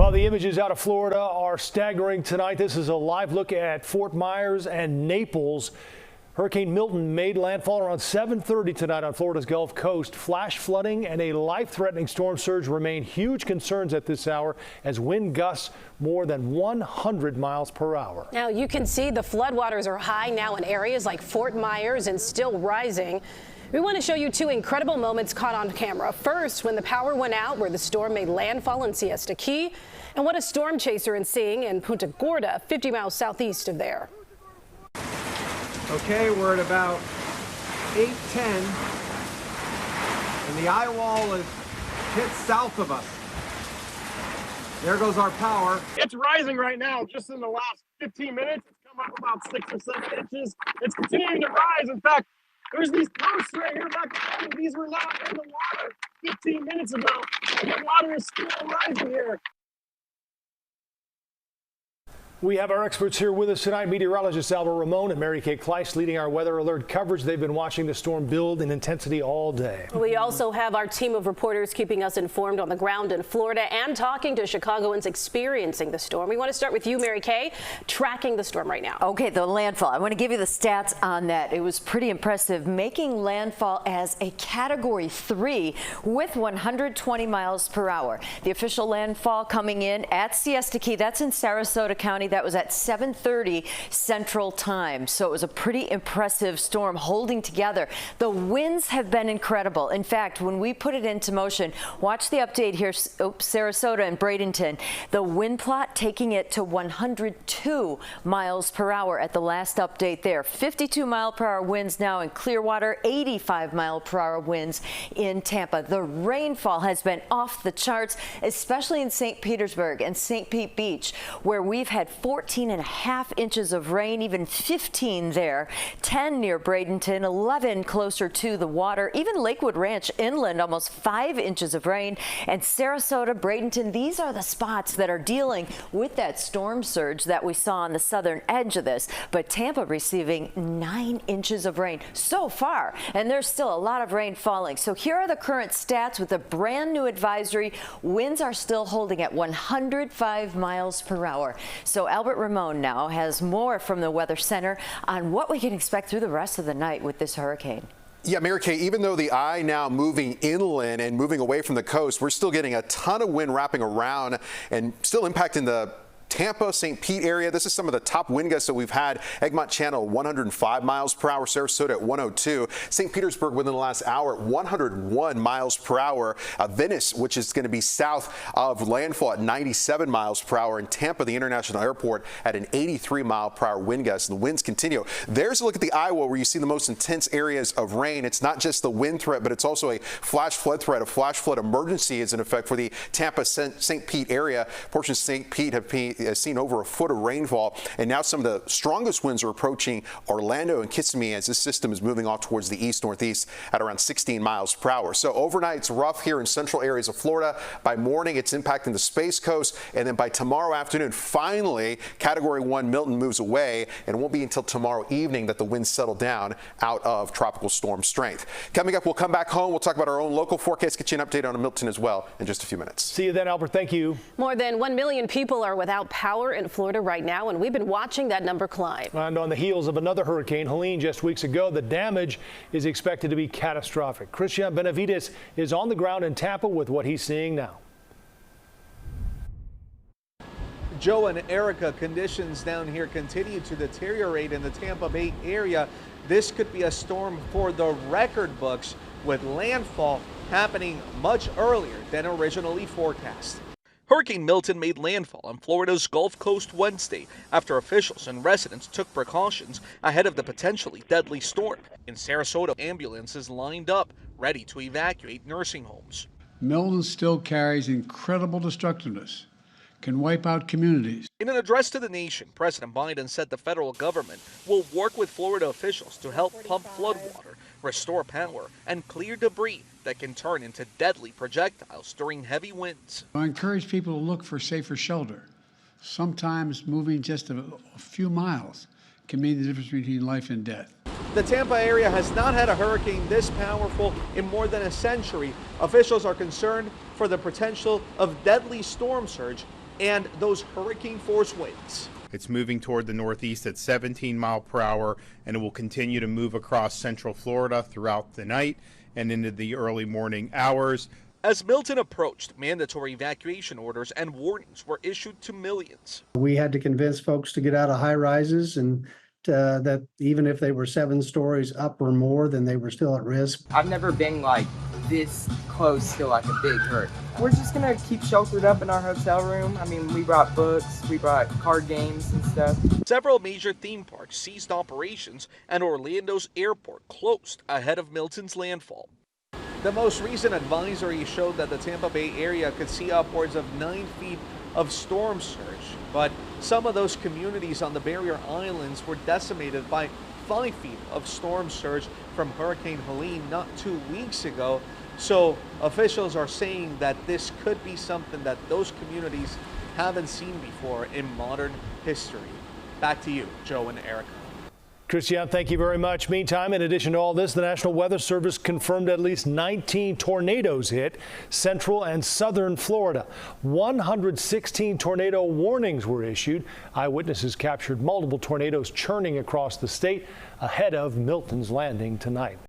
Well, the images out of Florida are staggering tonight. This is a live look at Fort Myers and Naples. Hurricane Milton made landfall around 7:30 tonight on Florida's Gulf Coast. Flash flooding and a life-threatening storm surge remain huge concerns at this hour as wind gusts more than 100 miles per hour. Now you can see the floodwaters are high now in areas like Fort Myers and still rising. We want to show you two incredible moments caught on camera. First, when the power went out where the storm made landfall in Siesta Key, and what a storm chaser is seeing in Punta Gorda, 50 miles southeast of there. Okay, we're at about 8:10, and the eye wall is hit south of us. There goes our power. It's rising right now. Just in the last 15 minutes, it's come up about 6 or 7 inches. It's continuing to rise. In fact, there's these posts right here back behind. These were not in the water 15 minutes ago, and the water is still rising here. We have our experts here with us tonight, meteorologists Ramon and Mary Kay Kleist leading our weather alert coverage. They've been watching the storm build in intensity all day. We also have our team of reporters keeping us informed on the ground in Florida and talking to Chicagoans experiencing the storm. We want to start with you, Mary Kay, tracking the storm right now. Okay, the landfall. I want to give you the stats on that. It was pretty impressive, making landfall as a Category 3 with 120 miles per hour. The official landfall coming in at Siesta Key, that's in Sarasota County. That was at 7:30 Central Time. So it was a pretty impressive storm holding together. The winds have been incredible. In fact, when we put it into motion, watch the update here, Sarasota and Bradenton. The wind plot taking it to 102 miles per hour at the last update there. 52 mile per hour winds now in Clearwater, 85 mile per hour winds in Tampa. The rainfall has been off the charts, especially in St. Petersburg and St. Pete Beach, where we've had 14.5 inches of rain, even 15 there, 10 near Bradenton, 11 closer to the water, even Lakewood Ranch inland, almost 5 inches of rain, and Sarasota, Bradenton, these are the spots that are dealing with that storm surge that we saw on the southern edge of this. But Tampa receiving 9 inches of rain so far, and there's still a lot of rain falling. So here are the current stats with a brand new advisory. Winds are still holding at 105 miles per hour. So Albert Ramon now has more from the Weather Center on what we can expect through the rest of the night with this hurricane. Yeah, Mary Kay, even though the eye now moving inland and moving away from the coast, we're still getting a ton of wind wrapping around and still impacting the Tampa, St. Pete area. This is some of the top wind gusts that we've had. Egmont Channel 105 miles per hour, Sarasota at 102, St. Petersburg within the last hour at 101 miles per hour, Venice, which is going to be south of landfall at 97 miles per hour, and Tampa, the international airport, at an 83 mile per hour wind gust. And the winds continue. There's a look at the Iowa where you see the most intense areas of rain. It's not just the wind threat, but it's also a flash flood threat. A flash flood emergency is in effect for the Tampa, St. Pete area. Portions of St. Pete have seen over a foot of rainfall, and now some of the strongest winds are approaching Orlando and Kissimmee as this system is moving off towards the east-northeast at around 16 miles per hour. So overnight it's rough here in central areas of Florida. By morning it's impacting the Space Coast, and then by tomorrow afternoon finally Category 1 Milton moves away, and it won't be until tomorrow evening that the winds settle down out of tropical storm strength. Coming up, we'll come back home. We'll talk about our own local forecast, get you an update on Milton as well in just a few minutes. See you then, Albert. Thank you. More than 1 million people are without power in Florida right now, and we've been watching that number climb. And on the heels of another hurricane, Helene, just weeks ago, the damage is expected to be catastrophic. Cristian Benavides is on the ground in Tampa with what he's seeing now. Joe and Erica, conditions down here continue to deteriorate in the Tampa Bay area. This could be a storm for the record books, with landfall happening much earlier than originally forecast. Hurricane Milton made landfall on Florida's Gulf Coast Wednesday after officials and residents took precautions ahead of the potentially deadly storm. In Sarasota, ambulances lined up, ready to evacuate nursing homes. Milton still carries incredible destructiveness, can wipe out communities. In an address to the nation, President Biden said the federal government will work with Florida officials to help pump floodwater, restore power, and clear debris that can turn into deadly projectiles during heavy winds. I encourage people to look for safer shelter. Sometimes moving just a few miles can mean the difference between life and death. The Tampa area has not had a hurricane this powerful in more than a century. Officials are concerned for the potential of deadly storm surge and those hurricane force winds. It's moving toward the northeast at 17 miles per hour, and it will continue to move across central Florida throughout the night and into the early morning hours. As Milton approached, mandatory evacuation orders and warnings were issued to millions. We had to convince folks to get out of high rises, and that even if they were 7 stories up or more, then they were still at risk. I've never been like this close to like a big hurt. We're just gonna keep sheltered up in our hotel room. I mean, we brought books, we brought card games and stuff. Several major theme parks ceased operations and Orlando's airport closed ahead of Milton's landfall. The most recent advisory showed that the Tampa Bay area could see upwards of 9 feet of storm surge, but some of those communities on the barrier islands were decimated by 5 feet of storm surge from Hurricane Helene not 2 weeks ago. So officials are saying that this could be something that those communities haven't seen before in modern history. Back to you, Joe and Erica. Cristian, thank you very much. Meantime, in addition to all this, the National Weather Service confirmed at least 19 tornadoes hit central and southern Florida. 116 tornado warnings were issued. Eyewitnesses captured multiple tornadoes churning across the state ahead of Milton's landing tonight.